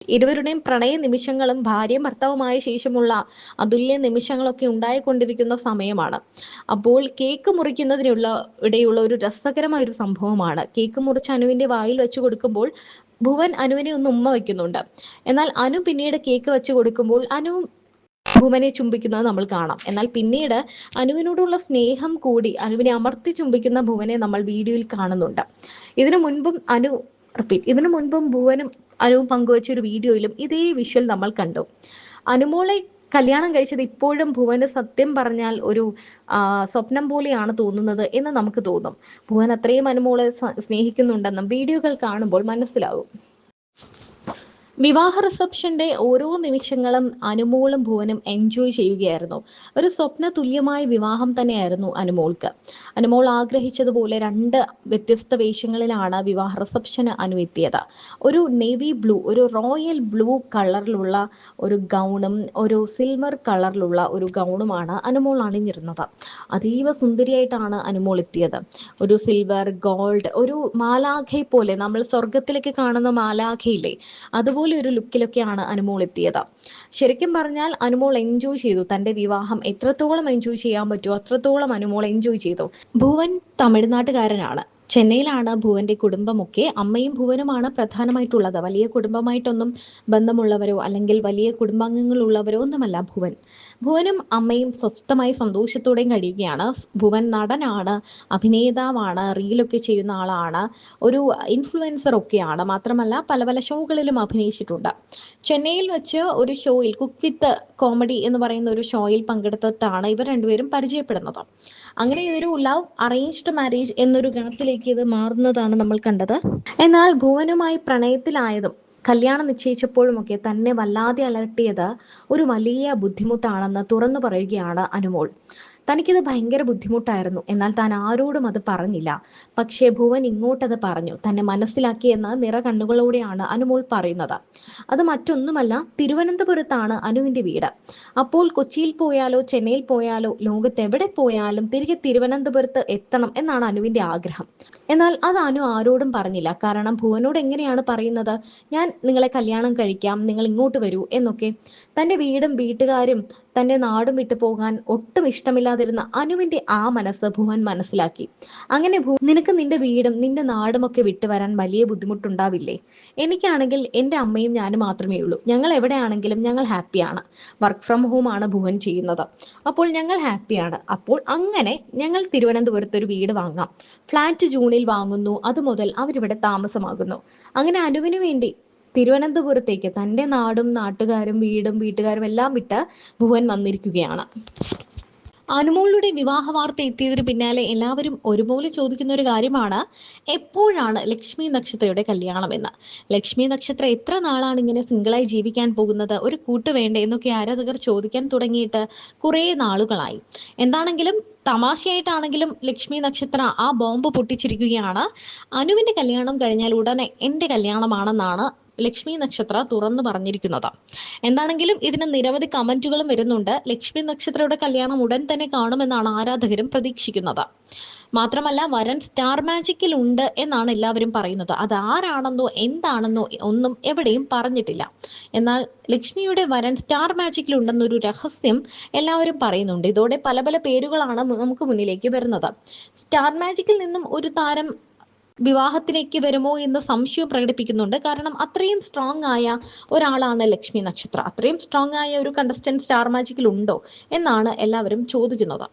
ഇരുവരുടെയും പ്രണയ നിമിഷങ്ങളും ഭാര്യയും ഭർത്താവുമായ ശേഷമുള്ള അതുല്യ നിമിഷങ്ങളൊക്കെ ഉണ്ടായിക്കൊണ്ടിരിക്കുന്ന സമയമാണ്. അപ്പോൾ കേക്ക് മുറിക്കുന്നതിനുള്ള ഇടയുള്ള ഒരു രസകരമായ ഒരു സംഭവമാണ്. കേക്ക് മുറിച്ച് അനുവിന്റെ വായിൽ വെച്ച് കൊടുക്കുമ്പോൾ ഭുവൻ അനുവിനെ ഒന്ന് ഉമ്മ വയ്ക്കുന്നുണ്ട്. എന്നാൽ അനു പിന്നീട് കേക്ക് വെച്ച് കൊടുക്കുമ്പോൾ ഭുവനെ ചുംബിക്കുന്നത് നമ്മൾ കാണാം. എന്നാൽ പിന്നീട് അനുവിനോടുള്ള സ്നേഹം കൂടി അനുവിനെ അമർത്തി ചുംബിക്കുന്ന ഭുവനെ നമ്മൾ വീഡിയോയിൽ കാണുന്നുണ്ട്. ഇതിനു മുൻപും ഇതിനു മുൻപും ഭുവനും അനുവും പങ്കുവച്ച ഒരു വീഡിയോയിലും ഇതേ വിഷ്വൽ നമ്മൾ കണ്ടു. അനുമോളെ കല്യാണം കഴിച്ചത് ഇപ്പോഴും ഭുവന് സത്യം പറഞ്ഞാൽ ഒരു സ്വപ്നം പോലെയാണ് തോന്നുന്നത് എന്ന് നമുക്ക് തോന്നും. ഭുവൻ അത്രയും അനുമോളെ സ്നേഹിക്കുന്നുണ്ടെന്നും വീഡിയോകൾ കാണുമ്പോൾ മനസ്സിലാവും. വിവാഹ റിസപ്ഷന്റെ ഓരോ നിമിഷങ്ങളും അനുമോളും ഭുവനും എൻജോയ് ചെയ്യുകയായിരുന്നു. ഒരു സ്വപ്ന തുല്യമായ വിവാഹം തന്നെയായിരുന്നു അനുമോൾക്ക്. അനുമോൾ ആഗ്രഹിച്ചതുപോലെ 2 വ്യത്യസ്ത വേഷങ്ങളിലാണ് വിവാഹ റിസപ്ഷന് അനുവെത്തിയത്. ഒരു നേവി ബ്ലൂ, ഒരു റോയൽ ബ്ലൂ കളറിലുള്ള ഒരു ഗൗണും ഒരു സിൽവർ കളറിലുള്ള ഒരു ഗൗണുമാണ് അനുമോൾ അണിഞ്ഞിരുന്നത്. അതീവ സുന്ദരിയായിട്ടാണ് അനുമോൾ എത്തിയത്. ഒരു സിൽവർ ഗോൾഡ്, ഒരു മാലാഖയെ പോലെ, നമ്മൾ സ്വർഗത്തിലേക്ക് കാണുന്ന മാലാഖയില്ലേ, അതുപോലെ ഒരു ലുക്കിലൊക്കെയാണ് അനുമോൾ എത്തിയത്. ശരിക്കും പറഞ്ഞാൽ അനുമോൾ എൻജോയ് ചെയ്തു. തന്റെ വിവാഹം എത്രത്തോളം എൻജോയ് ചെയ്യാൻ പറ്റുമോ അത്രത്തോളം അനുമോൾ എൻജോയ് ചെയ്തു. ഭുവൻ തമിഴ്നാട്ടുകാരനാണ്. ചെന്നൈയിലാണ് ഭുവന്റെ കുടുംബമൊക്കെ. അമ്മയും ഭുവനുമാണ് പ്രധാനമായിട്ടുള്ളത്. വലിയ കുടുംബമായിട്ടൊന്നും ബന്ധമുള്ളവരോ അല്ലെങ്കിൽ വലിയ കുടുംബാംഗങ്ങളുള്ളവരോ ഒന്നുമല്ല ഭുവൻ. ഭുവനും അമ്മയും സ്വസ്ഥമായി സന്തോഷത്തോടെയും കഴിയുകയാണ്. ഭുവൻ നടനാണ്, അഭിനേതാവാണ്, റീലൊക്കെ ചെയ്യുന്ന ആളാണ്, ഒരു ഇൻഫ്ലുവൻസർ ഒക്കെയാണ്. മാത്രമല്ല പല പല ഷോകളിലും അഭിനയിച്ചിട്ടുണ്ട്. ചെന്നൈയിൽ വെച്ച് ഒരു ഷോയിൽ, കുക്ക് വിത്ത് കോമഡി എന്ന് പറയുന്ന ഒരു ഷോയിൽ പങ്കെടുത്തിട്ടാണ് ഇവർ രണ്ടുപേരും പരിചയപ്പെടുന്നത്. അങ്ങനെ ഇതൊരു ലവ് അറേഞ്ച്ഡ് മാരേജ് എന്നൊരു ഗണത്തിലേക്ക് ഇത് മാറുന്നതാണ് നമ്മൾ കണ്ടത്. എന്നാൽ ഭുവനുമായി പ്രണയത്തിലായതും കല്യാണം നിശ്ചയിച്ചപ്പോഴുമൊക്കെ തന്നെ വല്ലാതെ അലട്ടിയത് ഒരു വലിയ ബുദ്ധിമുട്ടാണെന്ന് തുറന്നു പറയുകയാണ് അനുമോൾ. തനിക്കിത് ഭയങ്കര ബുദ്ധിമുട്ടായിരുന്നു. എന്നാൽ താൻ ആരോടും അത് പറഞ്ഞില്ല. പക്ഷേ ഭുവൻ ഇങ്ങോട്ടത് പറഞ്ഞു. തന്നെ മനസ്സിലാക്കിയെന്ന് നിറകണ്ണുകളോടെയാണ് അനുമോൾ പറയുന്നത്. അത് മറ്റൊന്നുമല്ല, തിരുവനന്തപുരത്താണ് അനുവിന്റെ വീട്. അപ്പോൾ കൊച്ചിയിൽ പോയാലോ ചെന്നൈയിൽ പോയാലോ ലോകത്തെവിടെ പോയാലും തിരികെ തിരുവനന്തപുരത്ത് എത്തണം എന്നാണ് അനുവിന്റെ ആഗ്രഹം. എന്നാൽ അത് അനു ആരോടും പറഞ്ഞില്ല. കാരണം ഭുവനോട് എങ്ങനെയാണ് പറയുന്നത്, ഞാൻ നിങ്ങളെ കല്യാണം കഴിക്കാം, നിങ്ങൾ ഇങ്ങോട്ട് വരൂ എന്നൊക്കെ. തന്റെ വീടും വീട്ടുകാരും തന്റെ നാടും വിട്ടു പോകാൻ ഒട്ടും ഇഷ്ടമില്ലാതിരുന്ന അനുവിന്റെ ആ മനസ്സ് ഭുവൻ മനസ്സിലാക്കി. അങ്ങനെ നിനക്ക് നിന്റെ വീടും നിന്റെ നാടും ഒക്കെ വിട്ടുവരാൻ വലിയ ബുദ്ധിമുട്ടുണ്ടാവില്ലേ? എനിക്കാണെങ്കിൽ എൻ്റെ അമ്മയും ഞാനും മാത്രമേ ഉള്ളൂ. ഞങ്ങൾ എവിടെയാണെങ്കിലും ഞങ്ങൾ ഹാപ്പിയാണ്. വർക്ക് ഫ്രം ഹോം ആണ് ഭുവൻ ചെയ്യുന്നത്. അപ്പോൾ ഞങ്ങൾ ഹാപ്പിയാണ്. അപ്പോൾ അങ്ങനെ ഞങ്ങൾ തിരുവനന്തപുരത്ത് ഒരു വീട് വാങ്ങാം. ഫ്ലാറ്റ് ജൂണിൽ വാങ്ങുന്നു. അതുമുതൽ അവരിവിടെ താമസമാകുന്നു. അങ്ങനെ അനുവിന് വേണ്ടി തിരുവനന്തപുരത്തേക്ക് തൻ്റെ നാടും നാട്ടുകാരും വീടും വീട്ടുകാരും എല്ലാം വിട്ട് ഭുവൻ വന്നിരിക്കുകയാണ്. അനുമോളുടെ വിവാഹ വാർത്ത എത്തിയതിന് പിന്നാലെ എല്ലാവരും ഒരുപോലെ ചോദിക്കുന്ന ഒരു കാര്യമാണ്, എപ്പോഴാണ് ലക്ഷ്മി നക്ഷത്രയുടെ കല്യാണം എന്ന്. ലക്ഷ്മി നക്ഷത്ര എത്ര നാളാണ് ഇങ്ങനെ സിംഗിളായി ജീവിക്കാൻ പോകുന്നത്, ഒരു കൂട്ട് വേണ്ടേ എന്നൊക്കെ ആരാധകർ ചോദിക്കാൻ തുടങ്ങിയിട്ട് കുറേ നാളുകളായി. എന്താണെങ്കിലും തമാശയായിട്ടാണെങ്കിലും ലക്ഷ്മി നക്ഷത്ര ആ ബോംബ് പൊട്ടിച്ചിരിക്കുകയാണ്. അനുവിന്റെ കല്യാണം കഴിഞ്ഞാൽ ഉടനെ എൻ്റെ കല്യാണമാണെന്നാണ് ലക്ഷ്മി നക്ഷത്ര തുറന്നു പറഞ്ഞിരിക്കുന്നത്. എന്താണെങ്കിലും ഇതിന് നിരവധി കമന്റുകളും വരുന്നുണ്ട്. ലക്ഷ്മി നക്ഷത്രയുടെ കല്യാണം ഉടൻ തന്നെ കാണുമെന്നാണ് ആരാധകരും പ്രതീക്ഷിക്കുന്നത്. മാത്രമല്ല വരൻ സ്റ്റാർ മാജിക്കിൽ ഉണ്ട് എന്നാണ് എല്ലാവരും പറയുന്നത്. അത് ആരാണെന്നോ എന്താണെന്നോ ഒന്നും എവിടെയും പറഞ്ഞിട്ടില്ല. എന്നാൽ ലക്ഷ്മിയുടെ വരൻ സ്റ്റാർ മാജിക്കിൽ ഉണ്ടെന്നൊരു രഹസ്യം എല്ലാവരും പറയുന്നുണ്ട്. ഇതോടെ പല പല പേരുകളാണ് നമുക്ക് മുന്നിലേക്ക് വരുന്നത്. സ്റ്റാർ മാജിക്കിൽ നിന്നും ഒരു താരം വിവാഹത്തിലേക്ക് വരുമോ എന്ന് സംശയം പ്രകടിപ്പിക്കുന്നുണ്ട്. കാരണം അത്രയും സ്ട്രോങ് ആയ ഒരാളാണ് ലക്ഷ്മി നക്ഷത്ര. അത്രയും സ്ട്രോങ് ആയ ഒരു കണ്ടസ്റ്റന്റ് സ്റ്റാർ മാജിക്കിൽ ഉണ്ടോ എന്നാണ് എല്ലാവരും ചോദിക്കുന്നത്.